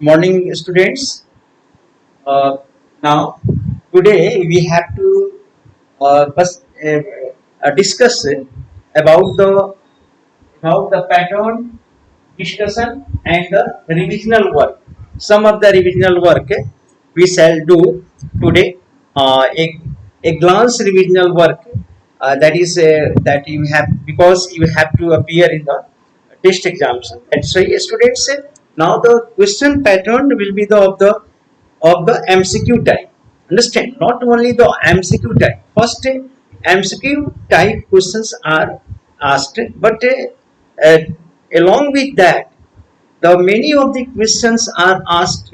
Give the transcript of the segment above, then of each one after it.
Morning, students. Uh, Now, today we have to discuss about the pattern discussion and the revisional work. Some of the revisional work we shall do today. A glance revisional work that is that you have because you have to appear in the test exams. That's why students now the question pattern will be the MCQ type. Understand? Not only the MCQ type. First, MCQ type questions are asked, but uh, along with that, the many of the questions are asked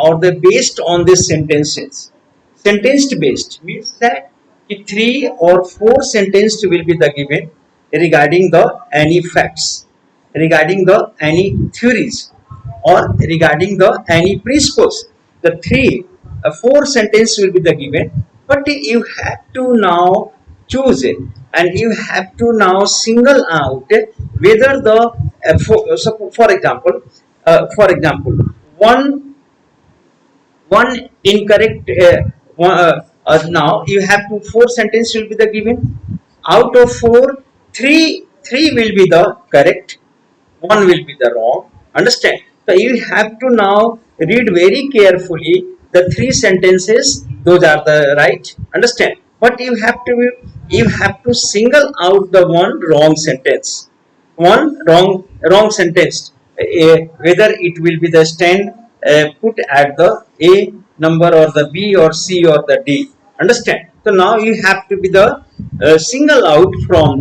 or the based on the sentences. Sentence based means that three or four sentences will be the given regarding the any facts, regarding the any theories, or regarding the any principles. The four sentence will be the given, but you have to now choose it, and you have to now single out whether the for example, one one incorrect now you have to four sentence will be the given. Out of four, three will be the correct, one will be the wrong. Understand? So you have to now read very carefully the three sentences, those are the right. Understand? But you have to single out the one wrong sentence, one wrong sentence, whether it will be the stand put at the A number or the B or C or the D. Understand? So now you have to be the single out from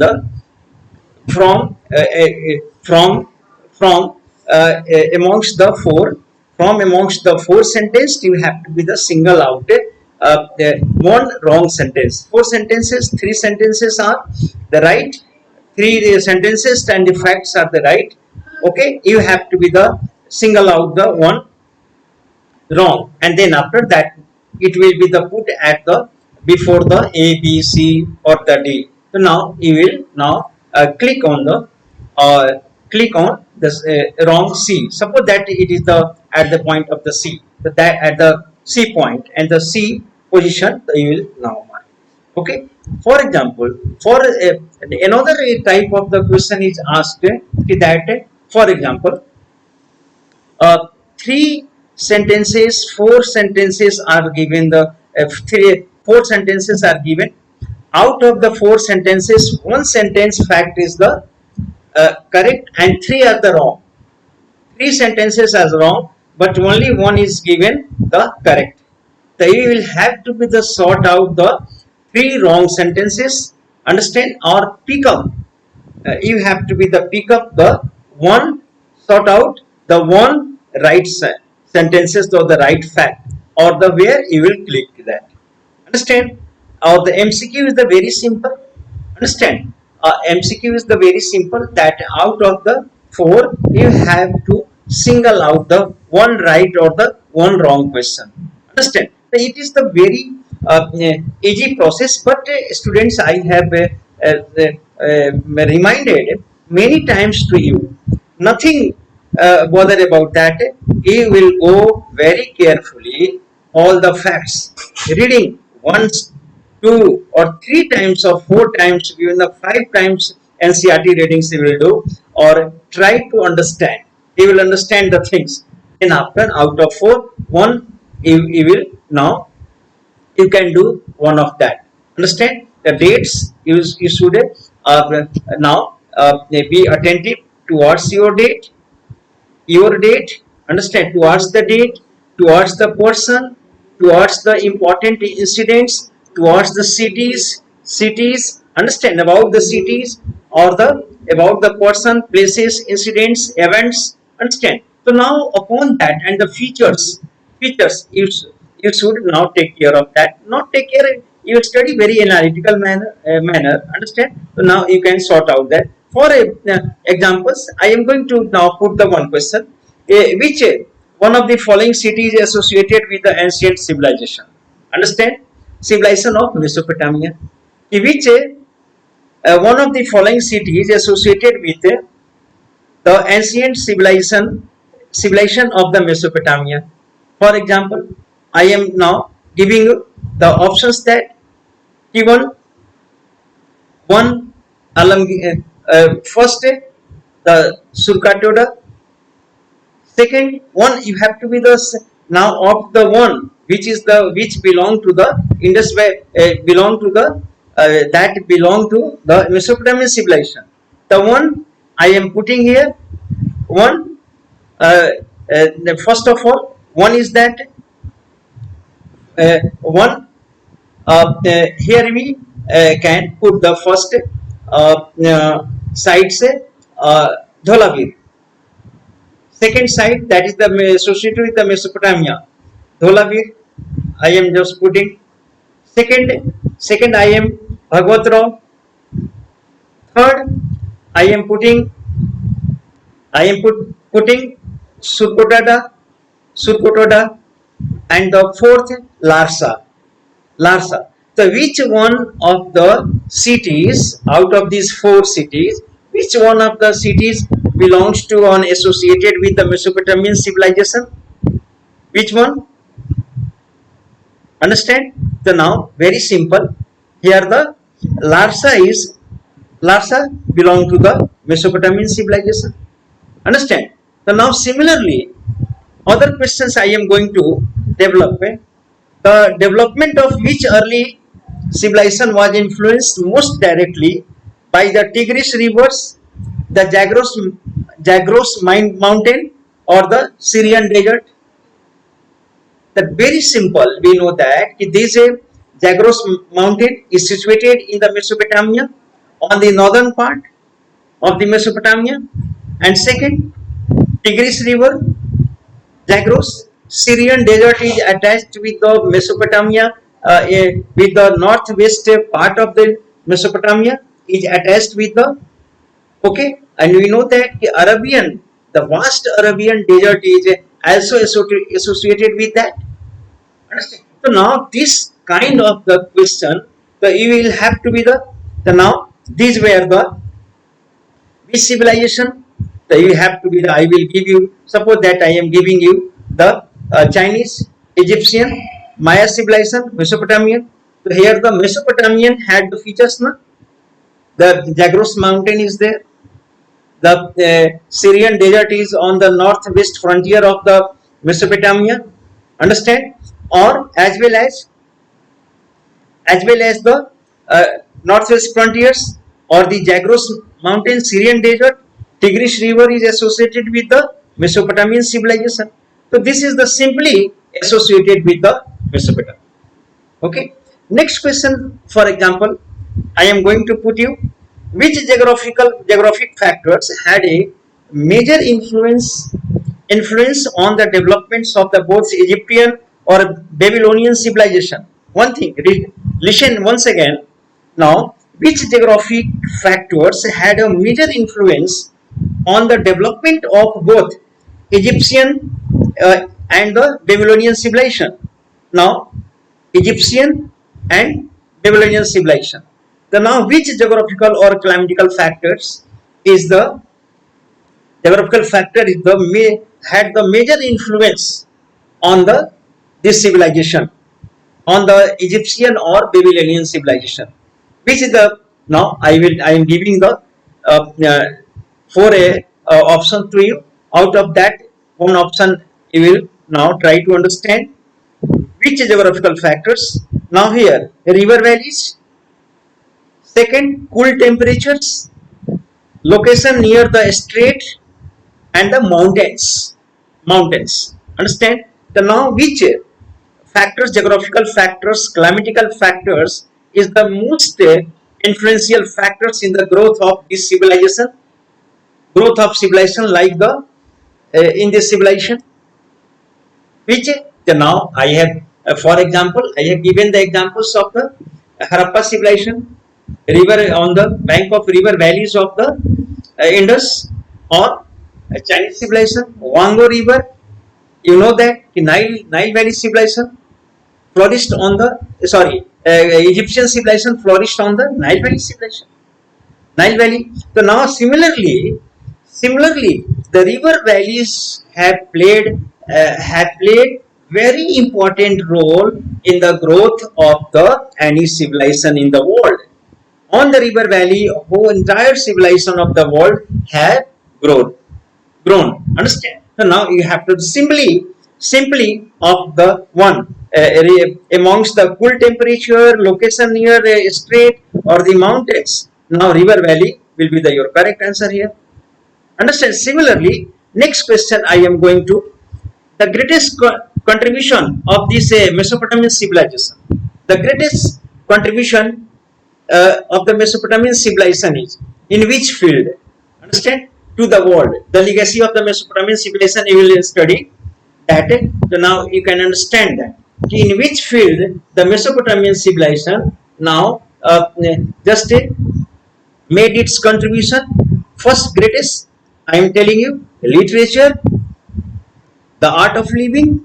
from amongst the four sentence. You have to be the single out the one wrong sentence. Four sentences, three sentences are the right, three sentences and the facts are the right. Okay, you have to be the single out the one wrong, and then after that it will be the put at the before the A, B, C or the D. So now you will now click on the uh, click on this wrong C. Suppose that it is the at the point of the C, so that at the C point and the C position you will now mark. Okay. For example, for another type of the question is asked that for example, three sentences, four sentences are given. Four sentences are given. Out of the four sentences, one sentence fact is the correct and three are the wrong. Three sentences are wrong, but only one is given the correct. So you will have to be the sort out the three wrong sentences. Understand? Or pick up. You have to be the pick up the one, sort out the one right sentences or the right fact, or the where you will click that. Understand? Or the MCQ is the very simple. Understand? MCQ is the very simple that out of the four you have to single out the one right or the one wrong question. Understand? So it is the very easy process, but students, I have reminded many times to you. Nothing bother about that. You will go very carefully all the facts, reading once, two or three times or four times, even the five times NCRT readings you will do, or try to understand. You will understand the things. And after out of four, one you will now you can do one of that. Understand? The dates you should now be attentive towards your date. Understand? Towards the date, towards the person, towards the important incidents, towards the cities. Understand? About the cities or the about the person, places, incidents, events. Understand? So now upon that and the features you should now take care of that. Not take care, you study very analytical manner. Understand? So now you can sort out that. For examples, I am going to now put the one question. Which one of the following cities is associated with the ancient civilization? Understand? Civilization of Mesopotamia. Which one of the following cities associated with the ancient civilization civilization of the Mesopotamia. For example, I am now giving you the options that given one first the Surkatoda. Second one, you have to be the now of the one which belong to the Indus belong to the that belong to the Mesopotamian civilization. The one I am putting here, one first of all, one is that one here we can put the first side say Dholavir. Second side, that is the associated with the Mesopotamia, Dholavir. I am just putting second I am Bhagwat Rao. Third I am putting Surkotada, and the fourth Larsa. So which one of the cities out of these four cities, which one of the cities belongs to or associated with the Mesopotamian civilization? Which one? Understand? So now very simple. Here the Larsa belong to the Mesopotamian civilization. Understand? So now similarly, other questions I am going to develop. The development of which early civilization was influenced most directly by the Tigris rivers, the Zagros mountain, or the Syrian desert? That very simple. We know that this Zagros mountain is situated in the Mesopotamia, on the northern part of the Mesopotamia. And second, Tigris river, Zagros, Syrian desert is attached with the Mesopotamia, with the northwest part of the Mesopotamia is attached with the, okay, and we know that the vast Arabian desert is also associated with that. Understand? So now this kind of the question, so you will have to be the now these were the which civilization. So you have to be the, I will give you, suppose that I am giving you the Chinese, Egyptian, Maya civilization, Mesopotamian. So here the Mesopotamian had the features, na? The Zagros mountain is there. The Syrian desert is on the northwest frontier of the Mesopotamia. Understand? Or as well as the northwest frontiers or the Zagros mountain, Syrian desert, Tigris river is associated with the Mesopotamian civilization. So this is the simply associated with the Mesopotamia. Okay. Next question, for example, I am going to put you, which geographic factors had a major influence on the developments of the both Egyptian or Babylonian civilization? One thing, listen once again. Now, which geographic factors had a major influence on the development of both Egyptian and the Babylonian civilization? Now, Egyptian and Babylonian civilization. So now, which geographical or climatical factors is the had the major influence on this civilization, on the Egyptian or Babylonian civilization? Which is the, now I am giving the four options to you. Out of that, one option you will now try to understand which geographical factors. Now here, river valleys. Second, cool temperatures, location near the strait, and the mountains. Understand? So now which factors, geographical factors, climatical factors is the most influential factors in the growth of this civilization? Growth of civilization like the in this civilization. Which now I have, for example, I have given the examples of the Harappa civilization, river on the bank of river valleys of the Indus, or Chinese civilization, Wango river. You know that Nile Valley civilization flourished on the Egyptian civilization flourished on the Nile Valley civilization. Nile Valley. So now similarly, the river valleys have played very important role in the growth of the any civilization in the world. On the river valley, whole entire civilization of the world have grown. Grown. Understand? So now you have to simply of the one amongst the cool temperature location near a strait or the mountains. Now river valley will be the your correct answer here. Understand? Similarly, next question I am going to the greatest contribution of this Mesopotamian civilization. The greatest contribution of the Mesopotamian civilization is in which field? Understand? To the world. The legacy of the Mesopotamian civilization you will study that. So now you can understand that. In which field the Mesopotamian civilization now just made its contribution. First greatest, I am telling you, literature, the art of living,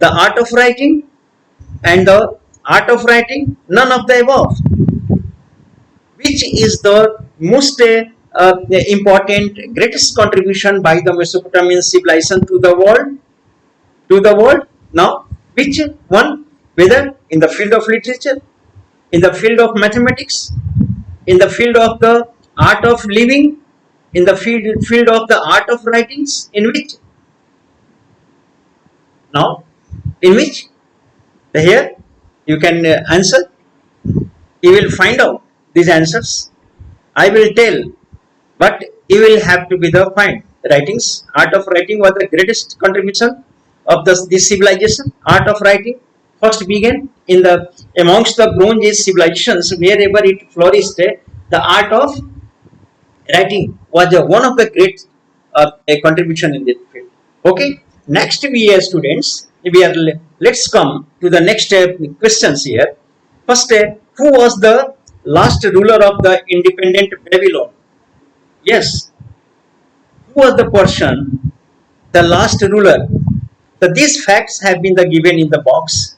the art of writing, and the art of writing, none of the above. Which is the most important, greatest contribution by the Mesopotamian civilization to the world? To the world. Now, which one? Whether in the field of literature, in the field of mathematics, in the field of the art of living, in the field of the art of writings, in which? Now, in which? Here you can answer. You will find out these answers. I will tell, but you will have to be the find. Writings, art of writing was the greatest contribution of this civilization. Art of writing first began in the amongst the Bronze Age civilizations wherever it flourished. The art of writing was one of the great contribution in this field. Okay. Next, we as students, let's come to the next questions here. First, who was the last ruler of the independent Babylon? Yes, who was the person, the last ruler? So these facts have been given in the box.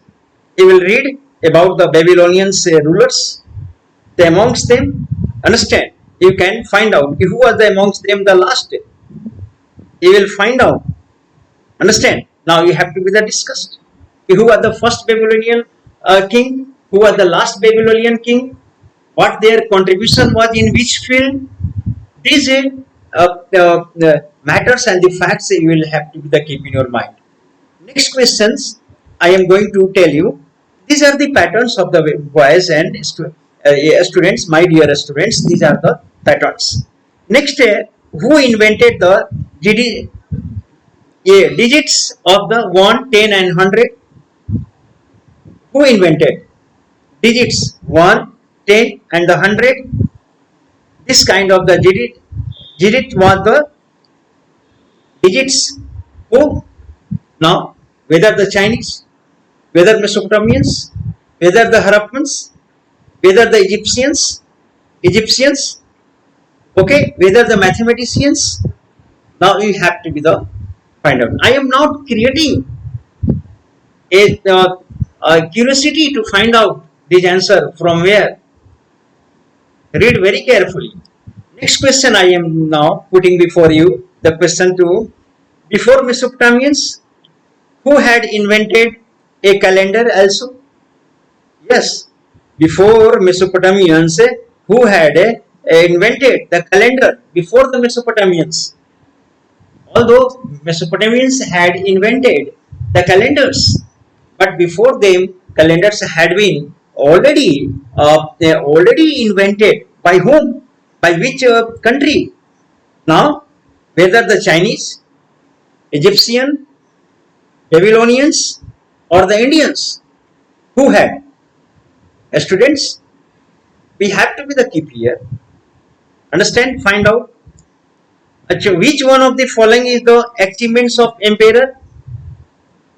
You will read about the Babylonian rulers. Amongst them, understand, you can find out who was amongst them the last. You will find out. Understand? Now you have to be the discussed. Who was the first Babylonian king? Who was the last Babylonian king? What their contribution was in which field? These matters and the facts you will have to be keep in your mind. Next questions I am going to tell you. These are the patterns of the boys and students, my dear students. These are the patterns. Next, who invented the digits of the 1, 10 and 100? Who invented digits 1, 10 and the 100? This kind of the digit was the digits. Who? Now, whether the Chinese, whether Mesopotamians, whether the Harappans, whether the Egyptians, okay, whether the mathematicians. Now you have to be the find out. I am not creating a curiosity to find out this answer from where. Read very carefully. Next question I am now putting before you. The question 2. Before Mesopotamians, who had invented a calendar also? Yes. Before Mesopotamians, who had invented the calendar before the Mesopotamians? Although Mesopotamians had invented the calendars, but before them calendars had been already invented. By whom? By which country? Now, whether the Chinese, Egyptian, Babylonians, or the Indians, who had? Students, we have to be the keep here. Understand? Find out. Which one of the following is the achievements of Emperor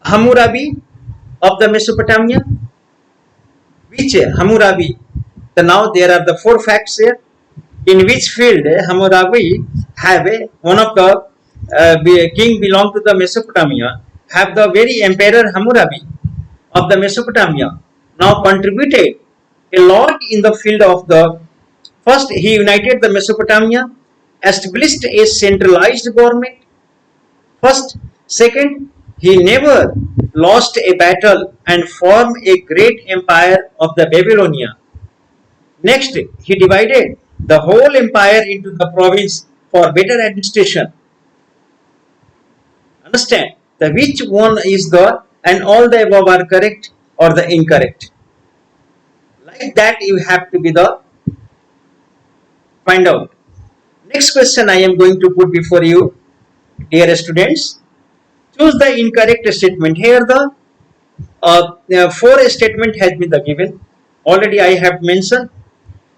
Hammurabi of the Mesopotamia? Which Hammurabi? So now there are the 4 facts here. In which field Hammurabi have one of the king belong to the Mesopotamia, have the very Emperor Hammurabi of the Mesopotamia now contributed a lot in the field of the first he united the Mesopotamia established a centralized government. First, second, he never lost a battle and formed a great empire of the Babylonia. Next, he divided the whole empire into the province for better administration. Understand the which one is the and all the above are correct or the incorrect. Like that, you have to be the find out. Next question I am going to put before you, dear students. Choose the incorrect statement. Here the four statement has been given. Already I have mentioned.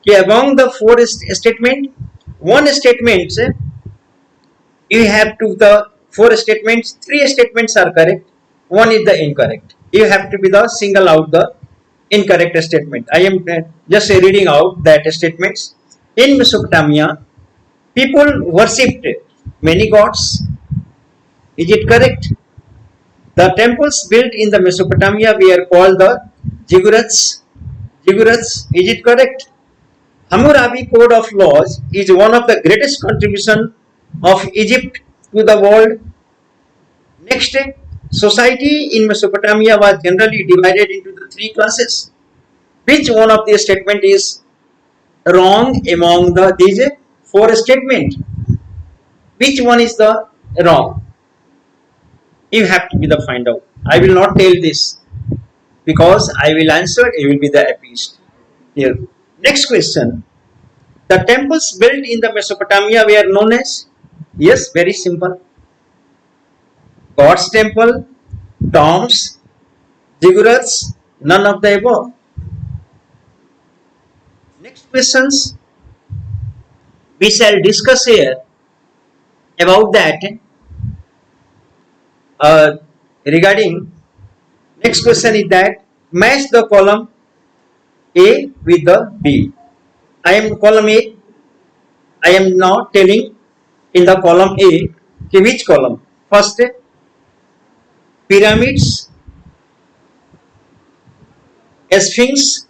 Among the four statement, one statement you have to the four statements. Three statements are correct. One is the incorrect. You have to be the single out the incorrect statement. I am just reading out that statements. In Mesopotamia, people worshipped many gods. Is it correct? The temples built in the Mesopotamia were called the ziggurats. Ziggurats. Is it correct? Hammurabi Code of Laws is one of the greatest contribution of Egypt to the world. Next, society in Mesopotamia was generally divided into the three classes. Which one of these statement is wrong among these four statements? Which one is the wrong? You have to be the find out. I will not tell this because I will answer. It will be the appeased. Here. Next question. The temples built in the Mesopotamia were known as? Yes, very simple. God's temple, tombs, ziggurats, none of the above. Next questions we shall discuss here about that regarding next question is that match the column A with the B. I am column A. I am now telling in the column A which column. First, pyramids, sphinx,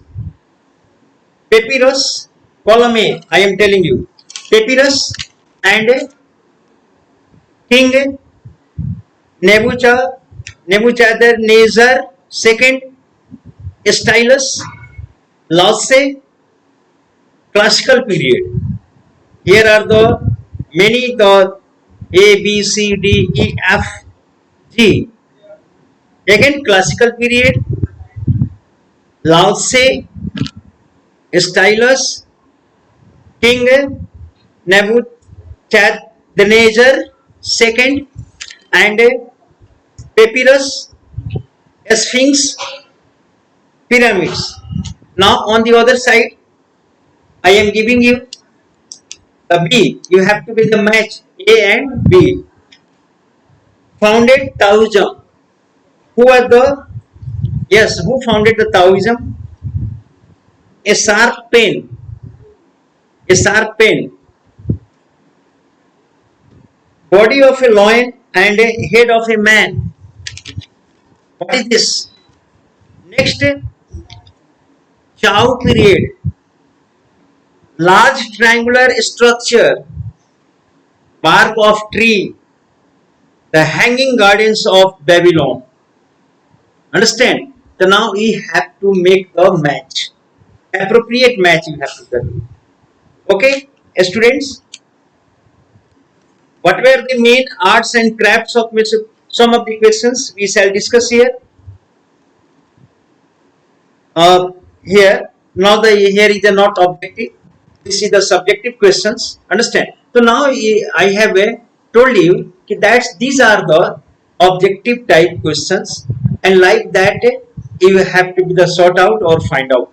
papyrus. Column A. I am telling you papyrus and King Nebuchadnezzar second, stylus, Lasse, classical period. Here are the many the A, B, C, D, E, F, G. Again, classical period, Lasse, stylus, King Nebuchadnezzar second, and papyrus, sphinx, pyramids. Now on the other side, I am giving you the B. You have to be the match A and B. Founded Taoism. Who are the? Yes, who founded the Taoism? A sharp pen. A sharp pen. Body of a lion and a head of a man. What is this? Next, Chow period. Large triangular structure. Bark of tree. The hanging gardens of Babylon. Understand? So now we have to make a match. Appropriate match you have to do. Okay, students? What were the main arts and crafts of some of the questions we shall discuss here? Here here is the not objective. This is the subjective questions. Understand? So now I have told you that these are the objective type questions, and like that you have to be the sort out or find out.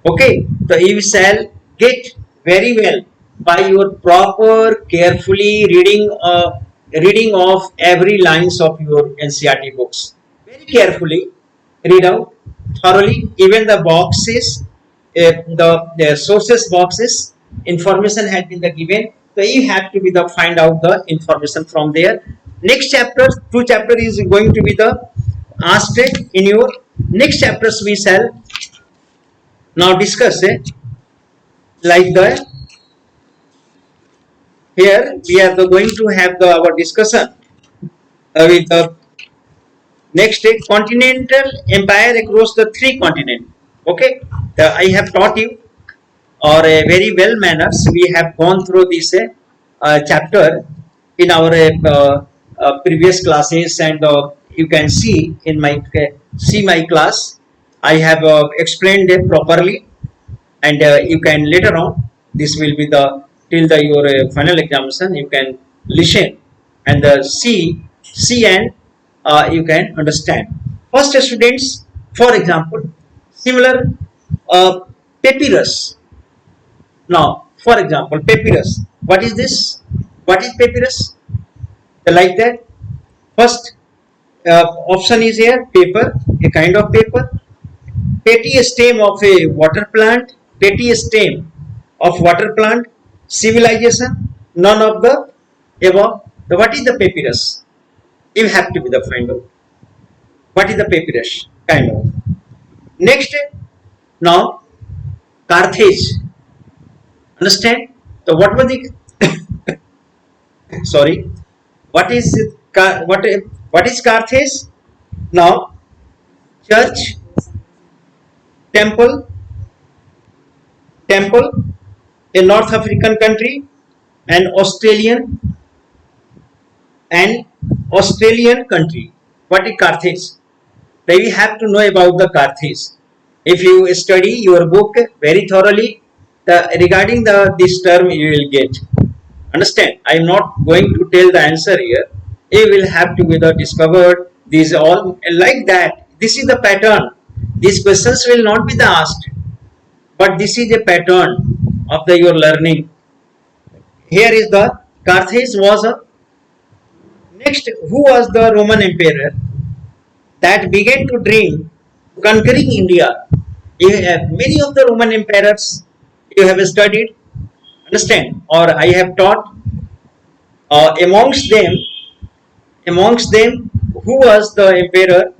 Okay, so you shall get very well by your proper carefully reading of every lines of your NCERT books. Very carefully read out thoroughly, even the boxes, the sources boxes, information has been given. So you have to be the find out the information from there. Next chapter, 2 chapter is going to be the asked in your next chapters. We shall now discuss like the Here we are going to have our discussion with the next continental empire across the three continents. Okay, I have taught you or a very well manners. We have gone through this chapter in our previous classes, and you can see in my see my class. I have explained it properly, and you can later on. This will be the till the your final examination. You can listen and see and you can understand. First, students, for example, similar uh, papyrus. Now, for example, papyrus. What is this? What is papyrus? Like that. First option is here paper, a kind of paper. Petty stem of a water plant. Petty stem of water plant. Civilization. None of the above. What is the papyrus? You have to be the find out. What is the papyrus? Kind of. Next, now Carthage. Understand? So what was the sorry? What is what is Carthage? Now church, temple, temple, a North African country, and and Australian country. What is Carthage? Now you have to know about the Carthage. If you study your book very thoroughly, regarding this term you will get. Understand? I am not going to tell the answer here. You will have to be the discovered. These all like that. This is the pattern. These questions will not be the asked, but this is a pattern of the your learning. Here is the Carthage was a next. Who was the Roman emperor that began to dream conquering India? You have many of the Roman emperors you have studied. Understand? Or I have taught. Amongst them, who was the emperor?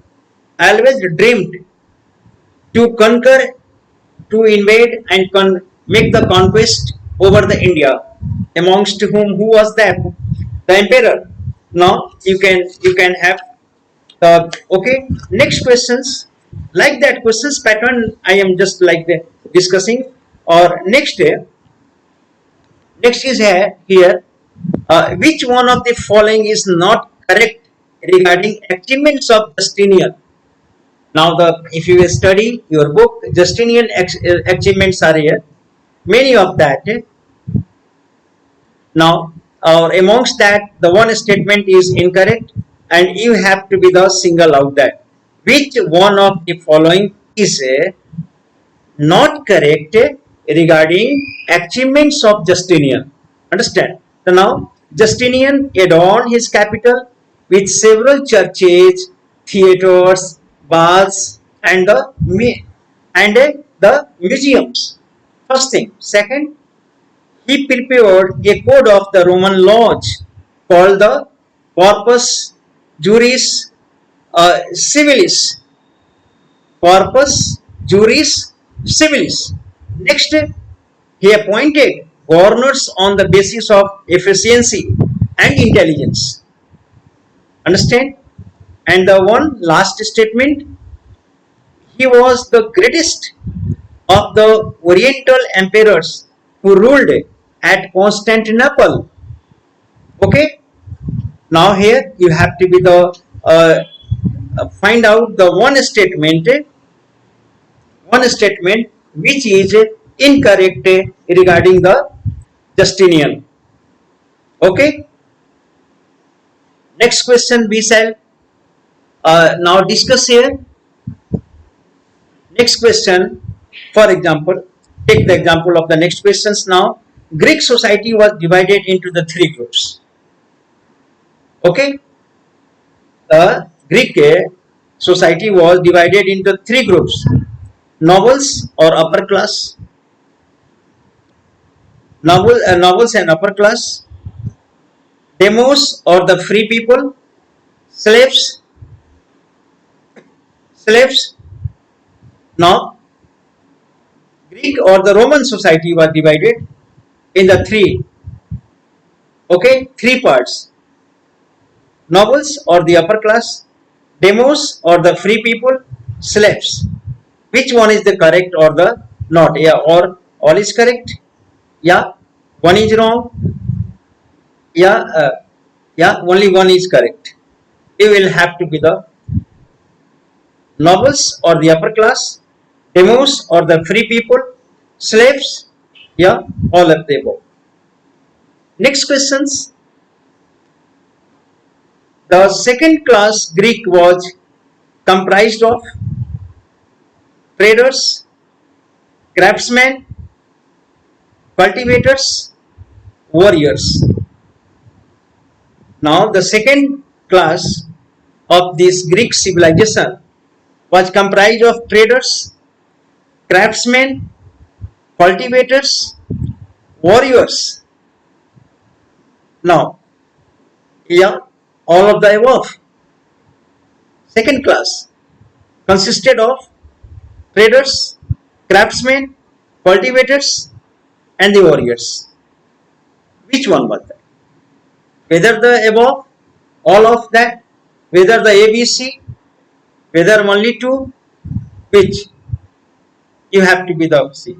Always dreamed to conquer, to invade, and make the conquest over the India. Amongst whom, who was that? The emperor. Now you can have okay. Next questions like that questions pattern. I am just like the discussing. Or next next is here. Which one of the following is not correct regarding achievements of Justinian? Now, if you study your book, Justinian achievements are here. Many of that. Now, or amongst that, the one statement is incorrect, and you have to be the single out that. Which one of the following is not correct regarding achievements of Justinian? Understand? So now, Justinian adorned his capital with several churches, theaters, baths, and the museums. First thing. Second, he prepared a code of the Roman laws called the Corpus Juris Civilis. Corpus Juris Civilis. Next, he appointed governors on the basis of efficiency and intelligence. Understand? And the one last statement, he was the greatest of the Oriental emperors who ruled at Constantinople. Okay? Now here you have to be the find out the one statement which is incorrect regarding the Justinian. Okay? Next question we shall now discuss here. Next question, for example, take the example of the next questions now. Greek society was divided into the three groups. Okay? The Greek society was divided into three groups. Nobles or upper class, nobles and upper class, demos or the free people, slaves. Now, Greek or the Roman society was divided in the three Okay, three parts: nobles or the upper class, demos or the free people, slaves. Which one is the correct or the not? Yeah, or all is correct? Yeah, one is wrong. Yeah, yeah, only one is correct. It will have to be the nobles or the upper class, demos or the free people, slaves. Yeah, all of the above. Next questions. The second class Greek was comprised of traders, craftsmen, cultivators, warriors. Now, the second class of this Greek civilization was comprised of traders, craftsmen, cultivators, warriors. Now, yeah, all of the above. Second class consisted of traders, craftsmen, cultivators, and the warriors. Which one was that? Whether the above, all of that, whether the ABC, whether only two, which you have to be the C.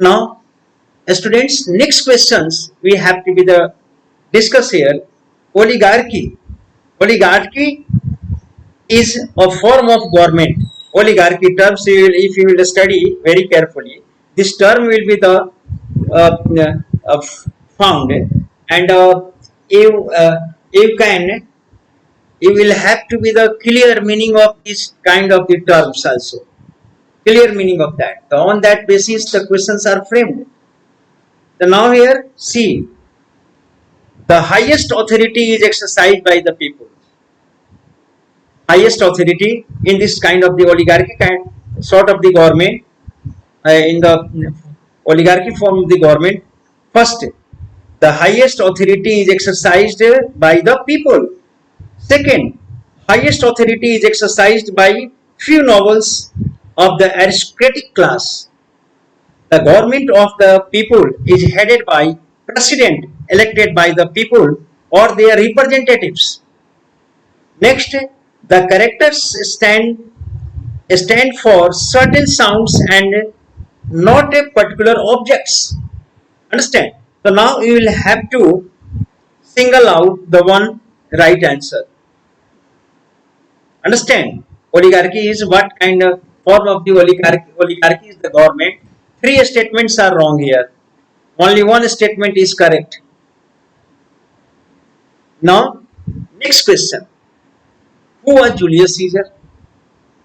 Now, students, next questions we have to be the discuss here. Oligarchy. Oligarchy is a form of government. Oligarchy terms, if you will study very carefully, this term will be the found, and you can, you will have to be the clear meaning of this kind of the terms also. Clear meaning of that. So on that basis, the questions are framed. So now here, see, the highest authority is exercised by the people. Highest authority in this kind of the oligarchy kind sort of the government, in the oligarchy form of the government. First, the highest authority is exercised by the people. Second, highest authority is exercised by few nobles of the aristocratic class. The government of the people is headed by president elected by the people or their representatives. Next, the characters stand for certain sounds and not a particular objects. Understand? So now you will have to single out the one right answer. Understand? Oligarchy is what kind of form of the oligarchy? Oligarchy is the government. Three statements are wrong here. Only one statement is correct. Now, next question. Who was Julius Caesar?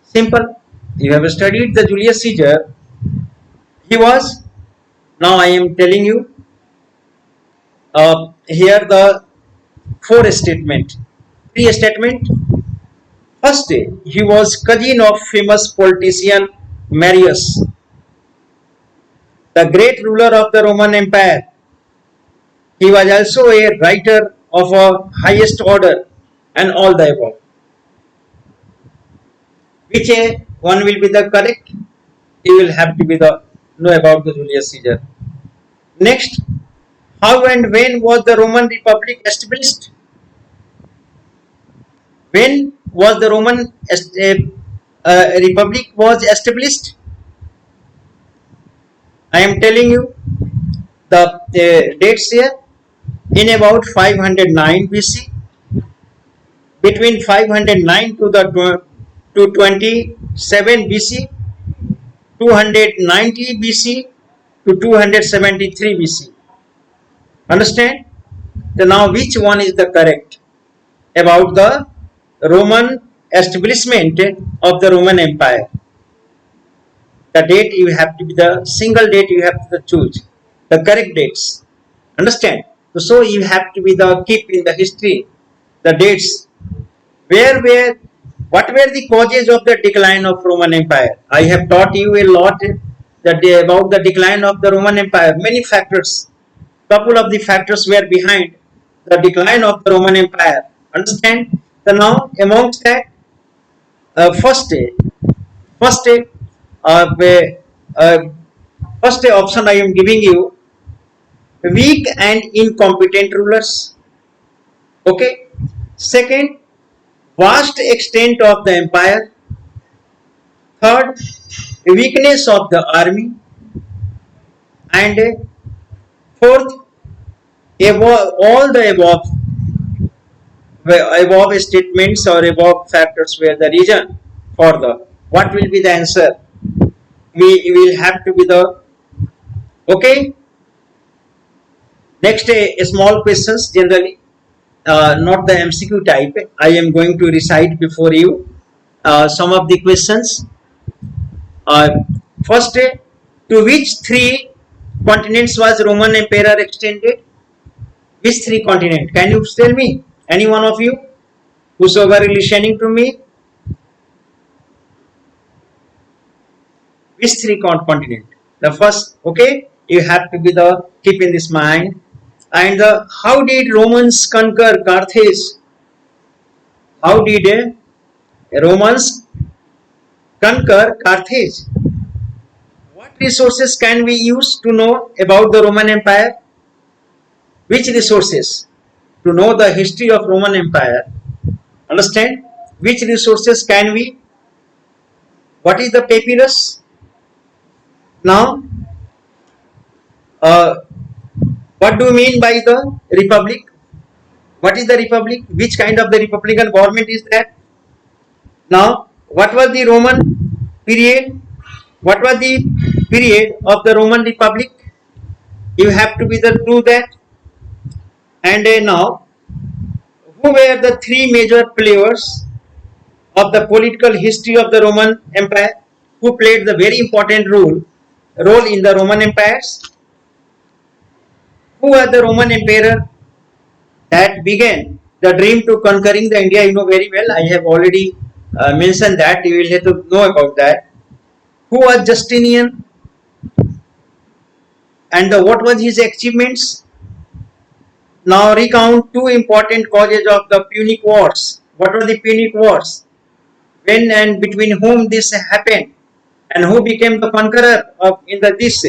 Simple. You have studied the Julius Caesar. He was, now I am telling you, here the four statement. Three statement. First, he was cousin of famous politician Marius, the great ruler of the Roman Empire. He was also a writer of a highest order, and all the above. Which one will be the correct? You will have to be the know about the Julius Caesar. Next, how and when was the Roman Republic established? When was the Roman Republic was established? I am telling you the dates here. In about 509 BC, between 509 to the to 27 BC, 290 BC to 273 BC. Understand? So now which one is the correct about the Roman establishment of the Roman Empire? The date you have to be the single date you have to choose the correct dates. Understand? So you have to be the keep in the history the dates where what were the causes of the decline of Roman Empire. I have taught you a lot that about the decline of the Roman Empire. Many factors, couple of the factors were behind the decline of the Roman Empire. Understand? So now amongst that, first first uh, uh, first option I am giving you. weak and incompetent rulers. Okay. Second, vast extent of the empire. Third, weakness of the army. And fourth, all the above statements or above factors were the reason for the, what will be the answer? We will have to be the, okay. Next, a small questions generally, not the MCQ type. I am going to recite before you some of the questions. First, to which three continents was Roman Empire extended? Which three continent? Can you tell me? Any one of you? Whosoever is listening to me? Which three continent? The first, okay, you have to be the, keep in this mind. And how did Romans conquer Carthage? How did Romans conquer Carthage? What resources can we use to know about the Roman Empire? Which resources? To know the history of Roman Empire, understand, which resources can we? What is the papyrus? Now, what do you mean by the republic? What is the republic? Which kind of the republican government is that? Now, what was the Roman period? What was the period of the Roman Republic? You have to be the do that. And now, who were the three major players of the political history of the Roman Empire? Who played the very important role in the Roman empires? Who was the Roman emperor that began the dream to conquering the India? You know very well. I have already mentioned that. You will have to know about that. Who was Justinian? And what was his achievements? Now recount two important causes of the Punic Wars. What were the Punic Wars? When and between whom this happened? And who became the conqueror of in the this?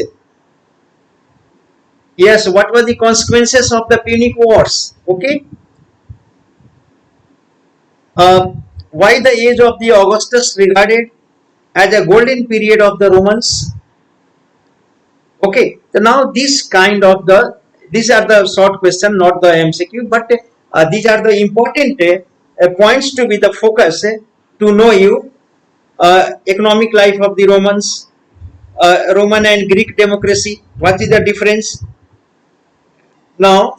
Yes, what were the consequences of the Punic Wars? Okay. Why the age of the Augustus regarded as a golden period of the Romans? Okay. So now these are the short question, not the MCQ, but these are the important points to be the focus to know you. Economic life of the Romans, Roman and Greek democracy. What is the difference? Now,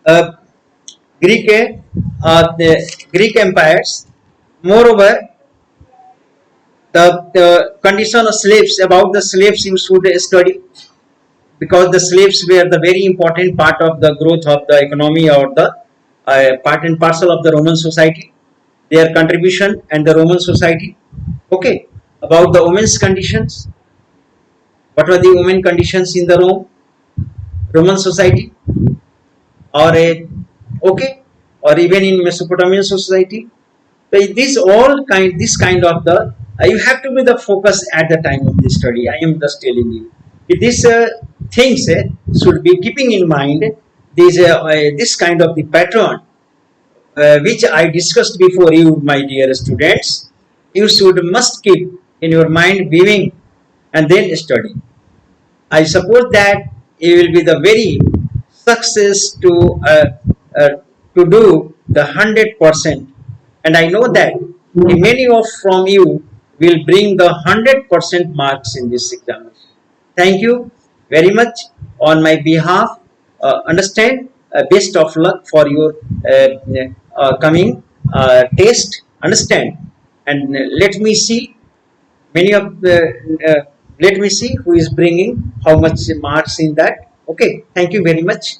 the Greek empires. Moreover, the condition of slaves. About the slaves, you should study, because the slaves were the very important part of the growth of the economy, or the part and parcel of the Roman society. Their contribution and the Roman society. Okay. About the women's conditions. What were the women conditions in the Roman society? Or or even in Mesopotamian society. So this kind of the you have to be the focus at the time of the study. I am just telling you. These things should be keeping in mind this kind of the pattern which I discussed before you, my dear students. You must keep in your mind viewing and then study. I suppose that you will be the very success to do the 100%, and I know that many of from you will bring the 100% marks in this examination. Thank you very much on my behalf. Understand, best of luck for your coming test. Understand, and let me see let me see who is bringing how much marks in that. Okay, thank you very much.